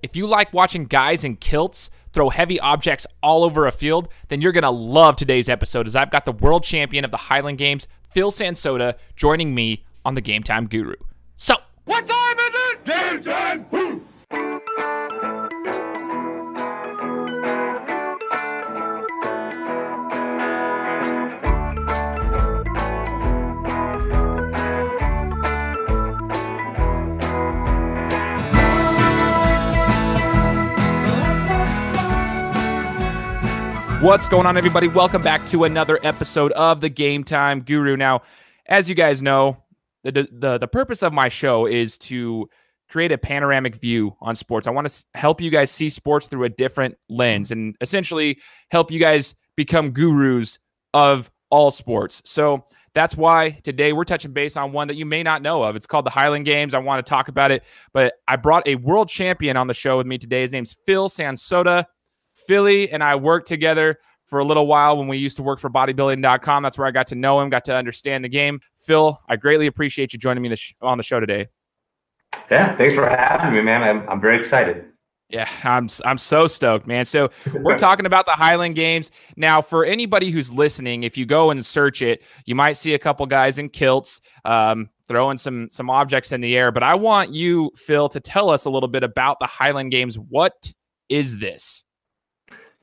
If you like watching guys in kilts throw heavy objects all over a field, then you're going to love today's episode as I've got the world champion of the Highland Games, Phil Sansotta, joining me on the Game Time Guru. So, what time is it? Game time! Woo! What's going on, everybody? Welcome back to another episode of the Game Time Guru. Now, as you guys know, the purpose of my show is to create a panoramic view on sports. I want to help you guys see sports through a different lens and essentially help you guys become gurus of all sports. So that's why today we're touching base on one that you may not know of. It's called the Highland Games. I want to talk about it, but I brought a world champion on the show with me today. His name's Phil Sansotta. Philly and I worked together for a little while when we used to work for bodybuilding.com. That's where I got to know him, got to understand the game. Phil, I greatly appreciate you joining me on the show today. Yeah, thanks for having me, man. I'm very excited. Yeah, I'm so stoked, man. So we're talking about the Highland Games. Now, for anybody who's listening, if you go and search it, you might see a couple guys in kilts throwing some objects in the air. But I want you, Phil, to tell us a little bit about the Highland Games. What is this?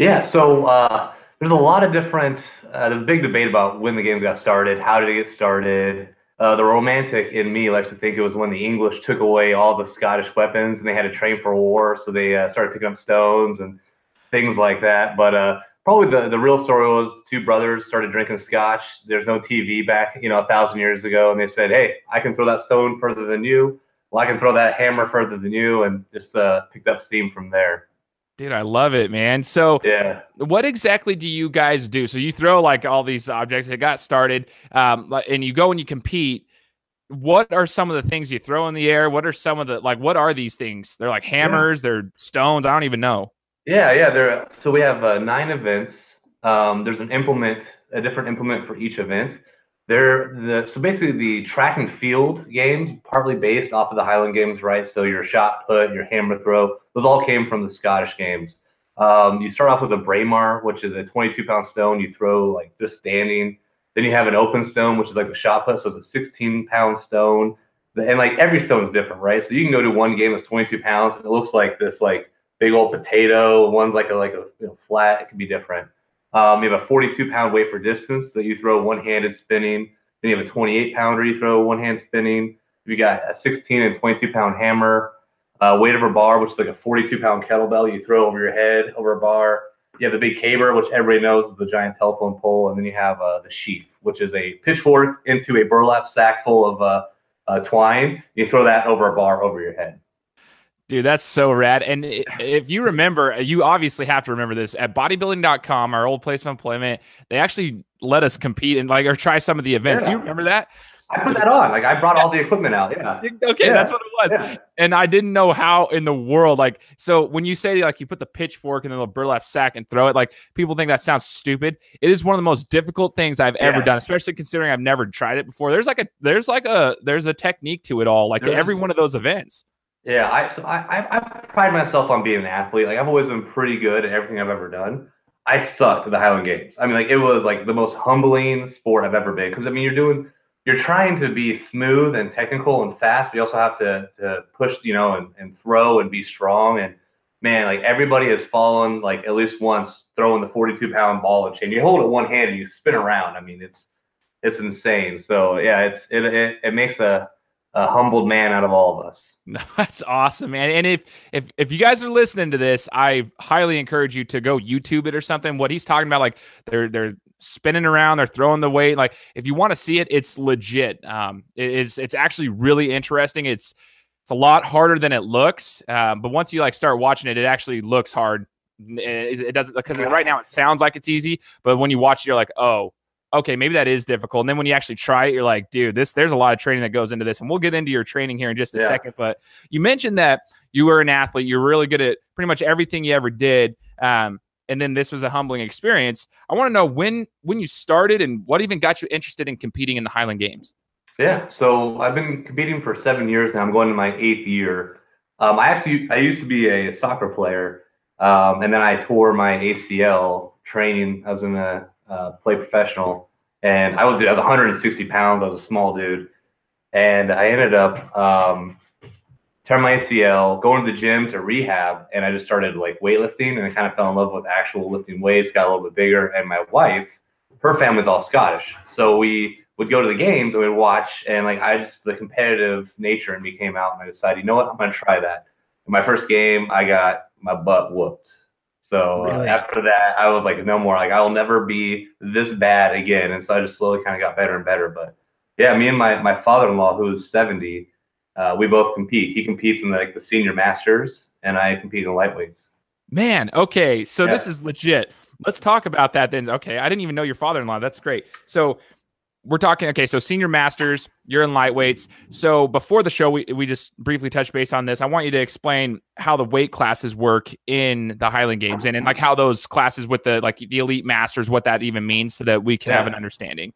Yeah, so there's a lot of different, there's a big debate about when the games got started, how did it get started. The romantic in me likes to think it was when the English took away all the Scottish weapons and they had to train for war, so they started picking up stones and things like that. But probably the real story was two brothers started drinking scotch. There's no TV back, 1,000 years ago, and they said, hey, I can throw that stone further than you. Well, I can throw that hammer further than you, and just picked up steam from there. Dude, I love it, man. So yeah, what exactly do you guys do? So you throw like all these objects that got started and you go and you compete. What are some of the things you throw in the air? What are some of the, what are these things? They're like hammers, they're stones. I don't even know. Yeah. So we have 9 events. There's a different implement for each event. So basically the track and field games, partly based off of the Highland Games, right? So your shot put, your hammer throw, those all came from the Scottish Games. You start off with a braemar, which is a 22-pound stone you throw like just standing. Then you have an open stone, which is like a shot put, so it's a 16-pound stone. And like every stone is different, right? So you can go to one game that's 22 pounds, and it looks like this like big old potato. One's like a flat. It can be different. You have a 42-pound weight for distance that you throw one-handed spinning. Then you have a 28-pounder you throw one-hand spinning. You got a 16 and 22-pound hammer, weight over bar, which is like a 42-pound kettlebell you throw over your head over a bar. You have the big caber, which everybody knows is the giant telephone pole, and then you have the sheath, which is a pitchfork into a burlap sack full of twine. You throw that over a bar over your head. Dude, that's so rad. And if you remember, you obviously have to remember this, at bodybuilding.com, our old place of employment, they actually let us compete and or try some of the events. Yeah. Do you remember that? I put that on. I brought all the equipment out. Yeah. Okay, yeah. That's what it was. Yeah. And I didn't know how in the world, so when you say you put the pitchfork in the little burlap sack and throw it, people think that sounds stupid. It is one of the most difficult things I've ever done, especially considering I've never tried it before. There's a technique to it all, to every one of those events. Yeah, I pride myself on being an athlete. I've always been pretty good at everything I've ever done. I sucked at the Highland Games. I mean, it was the most humbling sport I've ever been, because you're trying to be smooth and technical and fast, but you also have to push, and throw and be strong. And man, everybody has fallen at least once throwing the 42-pound ball and chain. You hold it one hand and you spin around. I mean, it's insane. So yeah, it makes a humbled man out of all of us. No, that's awesome, man. And if you guys are listening to this, I highly encourage you to go YouTube it or something. What he's talking about, they're spinning around, they're throwing the weight. If you want to see it, it's legit. It's actually really interesting. It's a lot harder than it looks. But once you start watching it, it actually looks hard. It doesn't, because right now it sounds like it's easy, but when you watch it, you're like, oh, okay, maybe that is difficult. And then when you actually try it, you're like, dude, there's a lot of training that goes into this. And we'll get into your training here in just a second. But you mentioned that you were an athlete. You're really good at pretty much everything you ever did. And then this was a humbling experience. I want to know when you started and what even got you interested in competing in the Highland Games. Yeah, so I've been competing for 7 years now. I'm going to my 8th year. I used to be a soccer player, and then I tore my ACL training. I was in a play professional, and I was 160 pounds. I was a small dude, and I ended up tearing my ACL, going to the gym to rehab, and I just started like weightlifting, and I kind of fell in love with actual lifting weights. Got a little bit bigger, and my wife, her family's all Scottish, so we would go to the games and we'd watch, and like the competitive nature in me came out, and I decided, you know what, I'm gonna try that. In my first game, I got my butt whooped. So Really? after that, I was like, no more. Like I will never be this bad again. And so I just slowly kind of got better and better. But yeah, me and my father-in-law, who is 70, we both compete. He competes in like the senior masters, and I compete in lightweights. Man, okay, so Yeah. this is legit. Let's talk about that then. Okay, I didn't even know your father-in-law. That's great. So we're talking, okay, so senior masters, you're in lightweights. So before the show, we just briefly touched base on this. I want you to explain how the weight classes work in the Highland Games and like how those classes with the elite masters, what that even means so that we can have an understanding.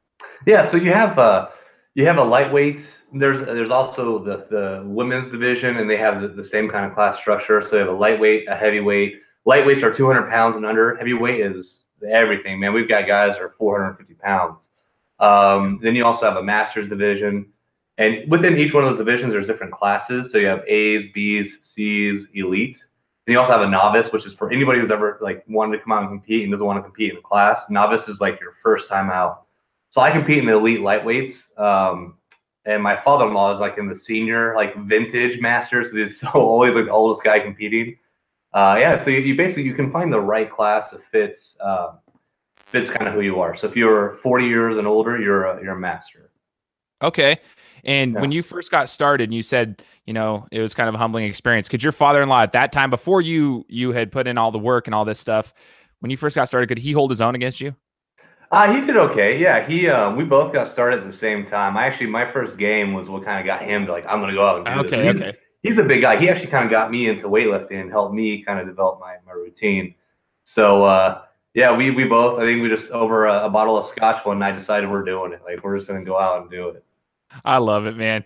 Yeah, so you have a lightweight. There's also the women's division, and they have the same kind of class structure. So you have a lightweight, a heavyweight. Lightweights are 200 pounds and under. Heavyweight is everything, man. We've got guys that are 450 pounds. Then you also have a masters division, and within each one of those divisions, there's different classes. So you have A's, B's, C's, elite. Then you also have a novice, which is for anybody who's ever like wanted to come out and compete and doesn't want to compete in a class. Novice is like your first time out. So I compete in the elite lightweights, and my father-in-law is like in the senior, like vintage masters. So he's so always like the oldest guy competing. Yeah, so you basically you can find the right class that fits kind of who you are. So if you're 40 years and older, you're a master. Okay. And Yeah. when you first got started, and you said, it was kind of a humbling experience. Could your father-in-law at that time, before you had put in all the work and all this stuff, when you first got started, could he hold his own against you? He did okay. Yeah, we both got started at the same time. My first game was what kind of got him to like, I'm gonna go out and do this. Okay, okay. He's a big guy. He actually kind of got me into weightlifting and helped me kind of develop my routine. So yeah, we both, I think we just over a bottle of scotch one night decided we're doing it. Like we're just gonna go out and do it. I love it, man.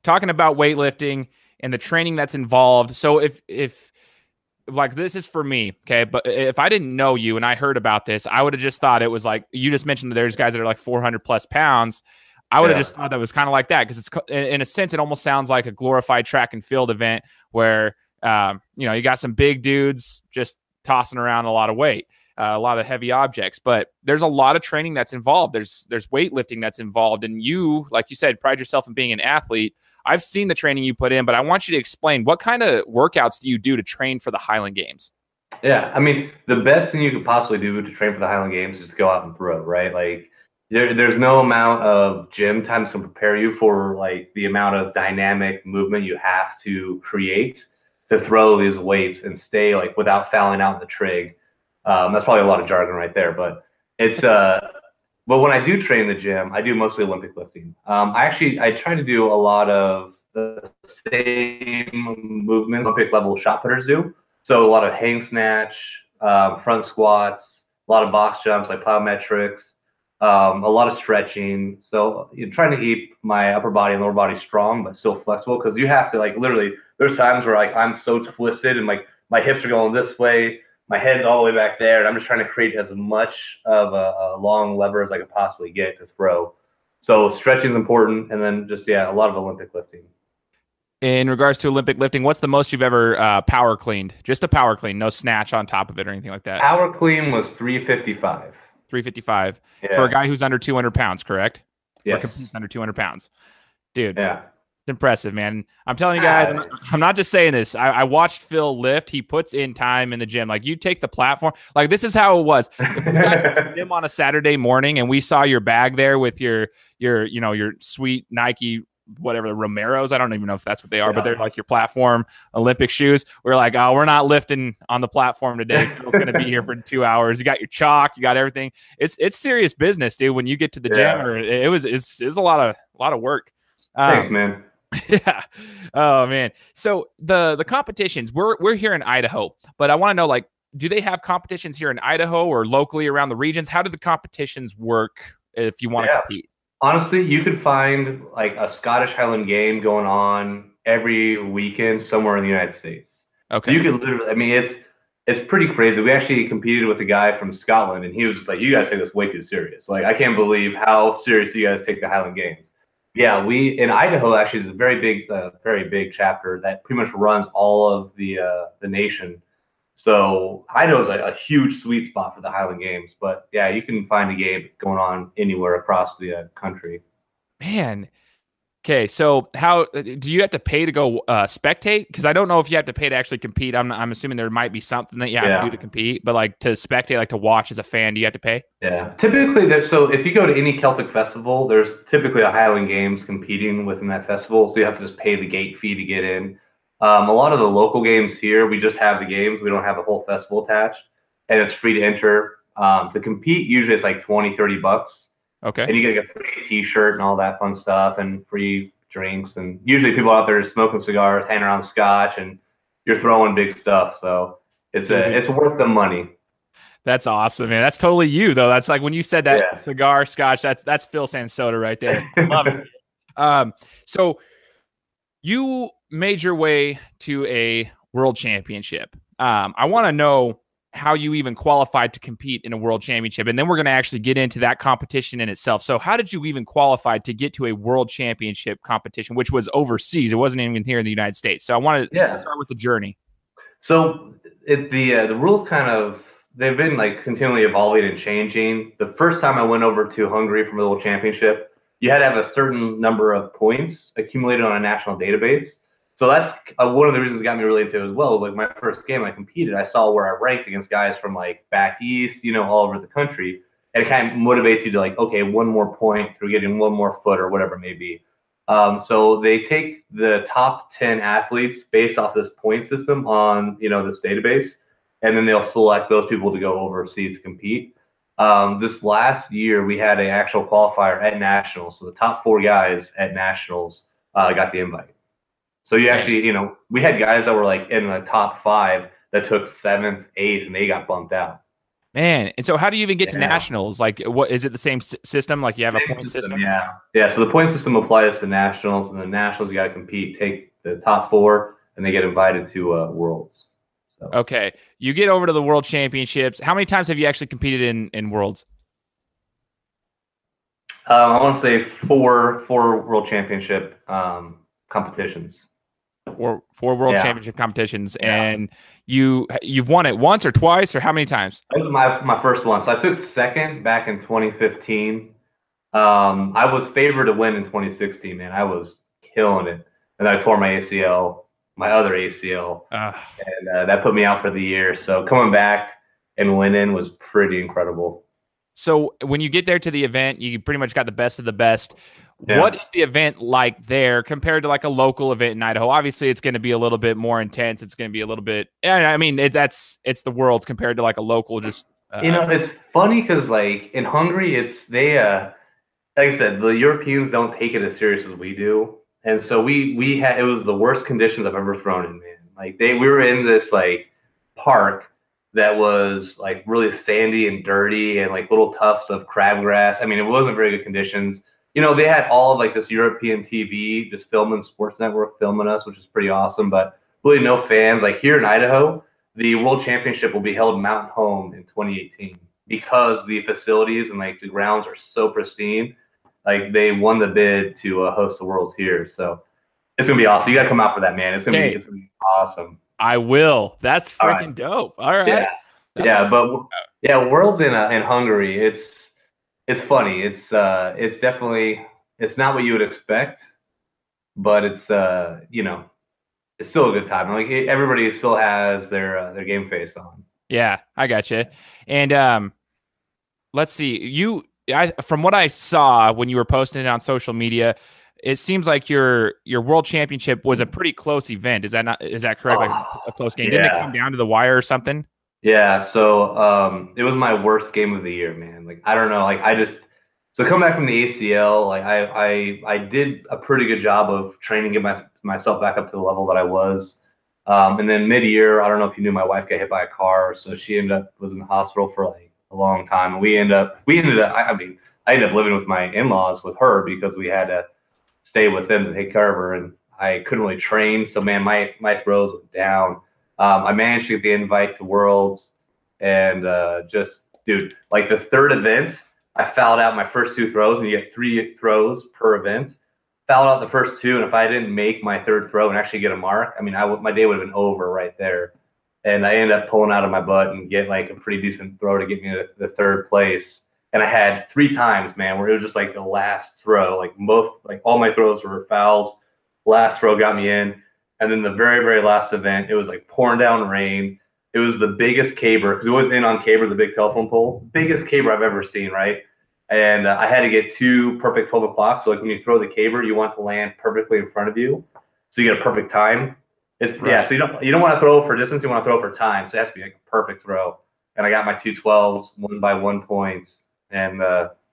Talking about weightlifting and the training that's involved. So if like this is for me, okay, but if I didn't know you and I heard about this, I would have just thought it was like you just mentioned that there's guys that are like 400 plus pounds. I would have just thought that was kind of like that because it's in a sense it almost sounds like a glorified track and field event where you got some big dudes just tossing around a lot of weight. A lot of heavy objects, but there's a lot of training that's involved. There's weightlifting that's involved, and you, like you said, pride yourself in being an athlete. I've seen the training you put in, but I want you to explain what kind of workouts do you do to train for the Highland Games? Yeah, I mean, the best thing you could possibly do to train for the Highland Games is to go out and throw, right? Like, there's no amount of gym time to prepare you for like the amount of dynamic movement you have to create to throw these weights and stay like without fouling out in the trig. That's probably a lot of jargon right there, but it's but when I do train in the gym, I do mostly Olympic lifting. I try to do a lot of the same movements Olympic level shot putters do. So a lot of hang snatch, front squats, a lot of box jumps like plyometrics, a lot of stretching. So you're trying to keep my upper body and lower body strong, but still flexible because you have to like literally. There's times where like I'm so twisted and like my hips are going this way, my head's all the way back there, and I'm just trying to create as much of a long lever as I could possibly get to throw. So stretching is important, and then just a lot of Olympic lifting. In regards to Olympic lifting, what's the most you've ever power cleaned? Just a power clean, no snatch on top of it or anything like that. Power clean was 355. 355 Yeah. for a guy who's under 200 pounds, correct? Yes. Or competes under 200 pounds. Dude, Yeah. it's impressive, man. I'm telling you guys, I'm not just saying this. I watched Phil lift. He puts in time in the gym. Like, you take the platform. Like, this is how it was. If you guys were at the gym on a Saturday morning and we saw your bag there with your sweet Nike, whatever, the Romeros. I don't even know if that's what they are, but they're like your platform Olympic shoes. We're like, oh, we're not lifting on the platform today. Phil's going to be here for 2 hours. You got your chalk, you got everything. It's serious business, dude. When you get to the gym, or it's a lot of work. Thanks, man. Yeah. Oh man. So the competitions, we're here in Idaho, but I want to know, like, do they have competitions here in Idaho or locally around the regions? How do the competitions work if you want to compete? Honestly, you could find like a Scottish Highland game going on every weekend somewhere in the United States. So you Okay. could literally, I mean, it's pretty crazy. We actually competed with a guy from Scotland, and he was just like, "You guys take this way too serious. Like, I can't believe how serious you guys take the Highland Games." Yeah, we in Idaho actually is a very big chapter that pretty much runs all of the nation. So Idaho is a huge sweet spot for the Highland Games. But yeah, you can find a game going on anywhere across the country. Man. Okay, so how do you have to pay to go spectate? Because I don't know if you have to pay to actually compete. I'm assuming there might be something that you have to do Yeah. to compete, but like to spectate, like to watch as a fan, do you have to pay? Yeah, typically there's so if you go to any Celtic festival, there's typically a Highland Games competing within that festival, so you have to just pay the gate fee to get in. A lot of the local games here, we just have the games, we don't have a whole festival attached, and it's free to enter. To compete, usually it's like 20, $30, Okay. and you get like a free T-shirt and all that fun stuff, and free drinks, and usually people out there smoking cigars, hanging around scotch, and you're throwing big stuff, so Dude, it's worth the money. that's awesome, man. That's totally you, though. That's like when you said that Yeah. cigar, scotch. That's Phil Sansotta right there. I love it. Um, so you made your way to a world championship. I want to know how you even qualified to compete in a world championship, and then we're going to actually get into that competition in itself. So, how did you even qualify to get to a world championship competition, which was overseas? It wasn't even here in the United States. So, I want to Yeah. start with the journey. So the rules kind of they've been like continually evolving and changing. The first time I went over to Hungary for the World Championship, you had to have a certain number of points accumulated on a national database. So that's one of the reasons that got me really into it as well. Like my first game I competed, I saw where I ranked against guys from like back east, all over the country, and it kind of motivates you to like, okay, one more point through getting one more foot or whatever it may be. So they take the top 10 athletes based off this point system on, this database, and then they'll select those people to go overseas to compete. This last year, we had an actual qualifier at nationals. So the top four guys at nationals got the invite. So you Man, actually, we had guys that were like in the top five that took seventh, eighth, and they got bumped out. man. And so, how do you even get to Yeah. nationals? Like, what is it? The same system? Like, you have a Same point system, system? yeah. Yeah, so the point system applies to nationals, and the nationals you got to compete, take the top four, and they get invited to worlds. So Okay, you get over to the world championships. How many times have you actually competed in worlds? I want to say four world championship competitions. Four world Yeah, championship competitions, yeah. and you've won it once or twice, or how many times? That was my first one. So I took second back in 2015. I was favored to win in 2016, man. I was killing it. And I tore my ACL, my other ACL, Uh, and that put me out for the year. So coming back and winning was pretty incredible. so when you get there to the event, you pretty much got the best of the best. What Yeah. is the event like there compared to like a local event in Idaho? Obviously, it's going to be a little bit more intense. It's going to be a little bit. Yeah, I mean, it's the world's compared to like a local. Just It's funny because like in Hungary, it's they like I said, the Europeans don't take it as serious as we do, and so we had it was the worst conditions I've ever thrown in, man. Like we were in this like park that was like really sandy and dirty and like little tufts of crabgrass. I mean, it wasn't very good conditions. They had all of like this European TV just filming Sports Network filming us, which is pretty awesome, but really no fans. Like here in Idaho, the World Championship will be held in Mountain Home in 2018 because the facilities and like the grounds are so pristine. Like they won the bid to host the Worlds here, so it's gonna be awesome. You gotta come out for that, man. okay, It's gonna be awesome. I will. That's All right, freaking dope. All right, yeah, that's what I'm yeah, talking but yeah, Worlds in Hungary. It's funny. It's definitely it's not what you would expect, but it's still a good time. Like everybody still has their game face on. Yeah, I got you. And let's see. From what I saw when you were posting it on social media, it seems like your world championship was a pretty close event. Is that correct? Like Oh, a close game. Didn't it come yeah. down to the wire or something? Yeah, so it was my worst game of the year, man. Like I don't know, like I just so coming back from the ACL, like I did a pretty good job of training, get myself back up to the level that I was. And then mid-year, I don't know if you knew, my wife got hit by a car, so she ended up was in the hospital for like a long time, and we ended up I ended up living with my in-laws with her because we had to stay with them to take care of her, and I couldn't really train. So man, my throws were down. I managed to get the invite to Worlds, and just dude, like the third event, I fouled out my first two throws, and you get 3 throws per event. Fouled out the first two, and if I didn't make my third throw and actually get a mark, I mean, my day would have been over right there. And I ended up pulling out of my butt and get like a pretty decent throw to get me to the third place. And I had 3 times, man, where it was just like the last throw, like all my throws were fouls. Last throw got me in. And then the very, very last event, it was like pouring down rain. It was the biggest caber, because it was in on caber, the big telephone pole, biggest caber I've ever seen, right? And I had to get 2 perfect 12 o'clock. So like when you throw the caber, you want to land perfectly in front of you, so you get a perfect time. Yeah. So you don't want to throw for distance, you want to throw for time. So it has to be like a perfect throw. And I got my 2 12s, won by 1 point, and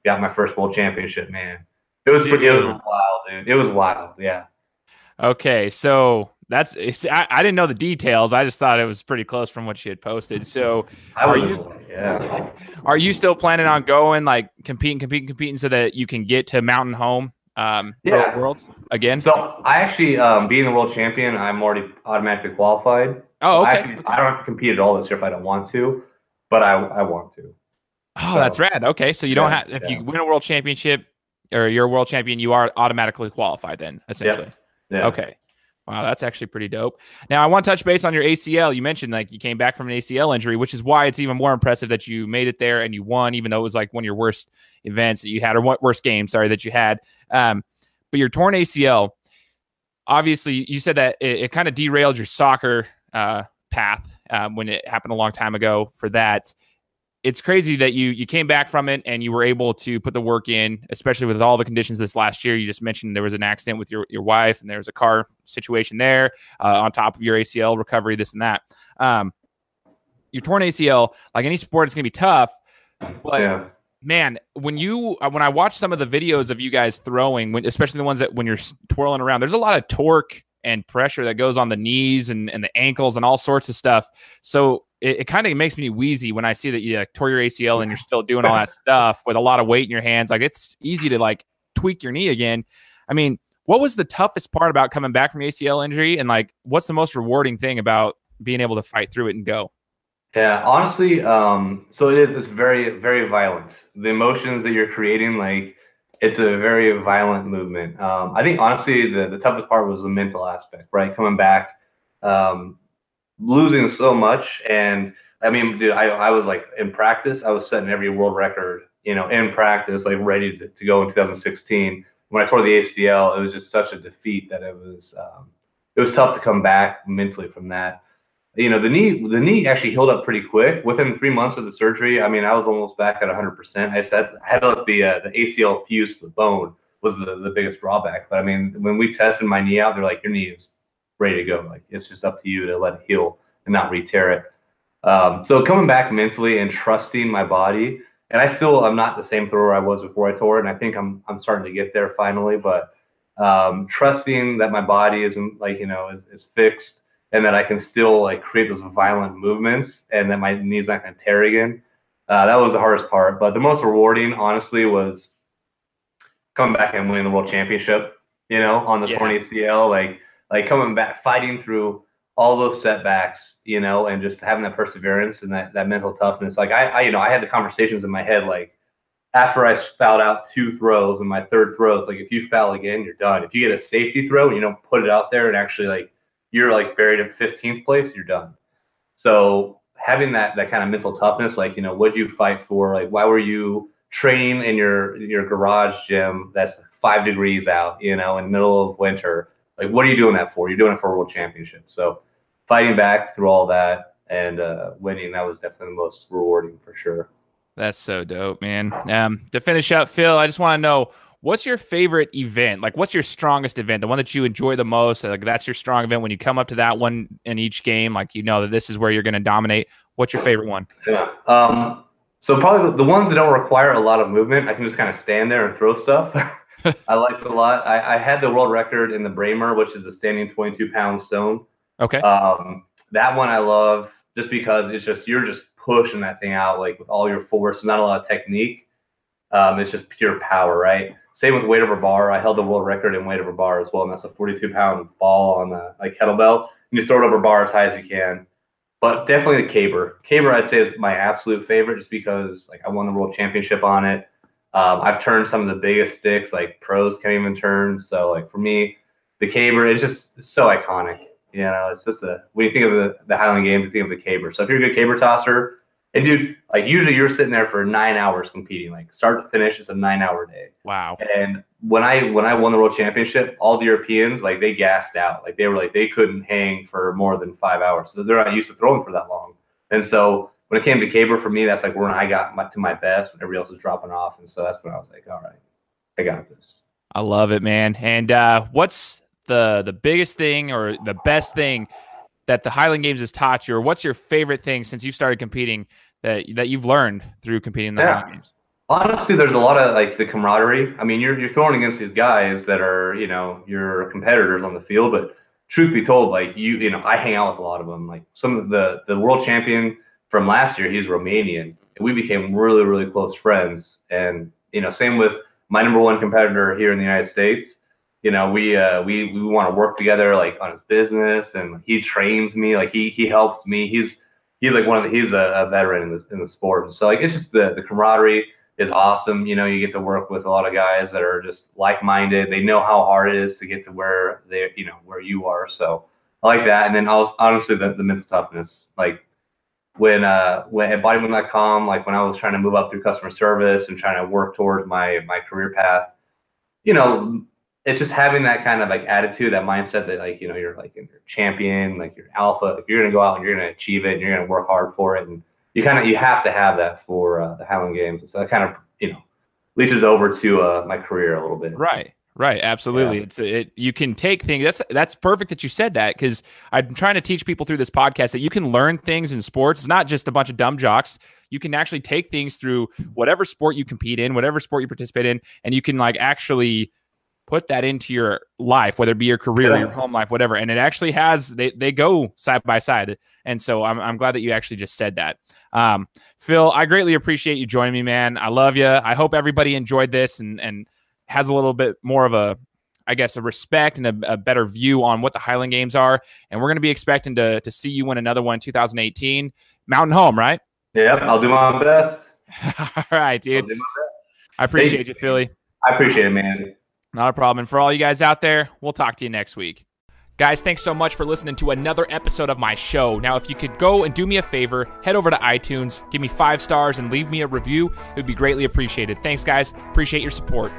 got my first world championship. Man, it was wild, dude. It was wild. Yeah. Okay, so I didn't know the details. I just thought it was pretty close from what she had posted. So are you still planning on going, like competing so that you can get to Mountain Home Worlds again? So I actually, being the world champion, I'm already automatically qualified. Oh, okay. I don't have to compete at all this year if I don't want to, but I want to. Oh, so, that's rad. Okay, so you don't have, if you win a world championship or you're a world champion, you are automatically qualified then, essentially. Yeah. Okay. Wow, that's actually pretty dope. Now, I want to touch base on your ACL. You mentioned like you came back from an ACL injury, which is why it's even more impressive that you made it there and you won, even though it was like one of your worst events that you had, or worst games, sorry, that you had. But your torn ACL, obviously, you said that it kind of derailed your soccer path when it happened a long time ago for that. It's crazy that you came back from it and you were able to put the work in, especially with all the conditions this last year. You just mentioned there was an accident with your wife and there was a car situation there on top of your ACL recovery, this and that. Your torn ACL, like any sport, it's going to be tough. But man, when I watch some of the videos of you guys throwing, especially the ones that when you're twirling around, there's a lot of torque and pressure that goes on the knees and the ankles and all sorts of stuff. So it kind of makes me wheezy when I see that you tore your ACL and you're still doing all that stuff with a lot of weight in your hands. Like, it's easy to like tweak your knee again. I mean, what was the toughest part about coming back from ACL injury? And like, what's the most rewarding thing about being able to fight through it and go? Yeah, honestly, so it's very, very violent. The emotions that you're creating, like, it's a very violent movement. I think honestly, the toughest part was the mental aspect, right? Coming back, losing so much. And I mean, dude, I was like in practice, I was setting every world record, in practice, like ready to go in 2016. When I tore the ACL, it was just such a defeat that it was tough to come back mentally from that. The knee actually healed up pretty quick. Within 3 months of the surgery, I mean, I was almost back at 100%. I had to let the ACL fuse to the bone was the biggest drawback. But I mean, when we tested my knee out, they're like, your knee is ready to go. Like, it's just up to you to let it heal and not re-tear it. So coming back mentally and trusting my body, and I'm not the same thrower I was before I tore it, and I think I'm starting to get there finally. But trusting that my body isn't is fixed, and that I can still like create those violent movements, and that my knee's not going to tear again. That was the hardest part. But the most rewarding, honestly, was coming back and winning the world championship. On the torn ACL, like coming back, fighting through all those setbacks, and just having that perseverance and that mental toughness. Like I had the conversations in my head, like after I fouled out 2 throws and my third throw, it's like, if you foul again, you're done. If you get a safety throw and you don't put it out there and actually like you're like buried in 15th place, you're done. So having that kind of mental toughness, like, what'd you fight for? Like, why were you training in your garage gym that's 5 degrees out, in the middle of winter? Like, what are you doing that for? You're doing it for a world championship. So fighting back through all that and winning, that was definitely the most rewarding for sure. That's so dope, man. To finish up, Phil, I just want to know, what's your favorite event? Like, what's your strongest event? The one that you enjoy the most? Like, that's your strong event when you come up to that one in each game. Like, that this is where you're going to dominate. What's your favorite one? Yeah. So probably the ones that don't require a lot of movement, I can just kind of stand there and throw stuff. I like it a lot. I had the world record in the Bramer, which is a standing 22-pound stone. Okay. That one I love just because you're just pushing that thing out like with all your force, not a lot of technique. It's just pure power, right? Same with weight over bar. I held the world record in weight over bar as well, and that's a 42-pound ball on the kettlebell. And you throw it over bar as high as you can. But definitely the caber. Caber, I'd say, is my absolute favorite, just because I won the world championship on it. I've turned some of the biggest sticks pros can't even turn. So for me, the caber is just so iconic. It's just when you think of the Highland Games, you think of the caber. So if you're a good caber tosser, and dude, usually you're sitting there for 9 hours competing, start to finish, it's a 9-hour day. Wow. And when I won the world championship, all the Europeans, they gassed out. They were they couldn't hang for more than 5 hours. So they're not used to throwing for that long. And so when it came to caber, for me, that's when I got to my best, when everybody else was dropping off. And so that's when I was all right, I got this. I love it, man. And what's the biggest thing or the best thing that the Highland Games has taught you, or what's your favorite thing since you started competing that you've learned through competing in the Highland Games? Honestly, there's a lot of the camaraderie. I mean, you're throwing against these guys that are, your competitors on the field, but truth be told, I hang out with a lot of them. Some of the world champion from last year, he's Romanian. And we became really, really close friends. And, same with my number one competitor here in the United States. We want to work together on his business, and he trains me. He helps me. He's he's a veteran in the sport. And so it's just the camaraderie is awesome. You get to work with a lot of guys that are just like-minded. They know how hard it is to get to where where you are. So I like that. And then honestly, the mental toughness, when at bodybuilding.com, when I was trying to move up through customer service and trying to work towards my career path, it's just having that kind of attitude, that mindset that you're you're champion, you're alpha, you're gonna go out and you're gonna achieve it and you're gonna work hard for it, and you have to have that for the Highland Games. So that kind of leaches over to my career a little bit. Right, absolutely. Yeah. You can take things. That's perfect that you said that, because I'm trying to teach people through this podcast that you can learn things in sports. It's not just a bunch of dumb jocks. You can actually take things through whatever sport you compete in, whatever sport you participate in, and you can actually put that into your life, whether it be your career, your home life, whatever. And it actually they go side by side. And so I'm glad that you actually just said that. Phil, I greatly appreciate you joining me, man. I love you. I hope everybody enjoyed this and has a little bit more of a respect and a better view on what the Highland Games are. And we're going to be expecting to see you win another one in 2018. Mountain Home, right? Yep, I'll do my best. All right, dude. I appreciate you, Philly. I appreciate it, man. Not a problem. And for all you guys out there, we'll talk to you next week. Guys, thanks so much for listening to another episode of my show. Now, if you could go and do me a favor, head over to iTunes, give me 5 stars, and leave me a review. It would be greatly appreciated. Thanks, guys. Appreciate your support.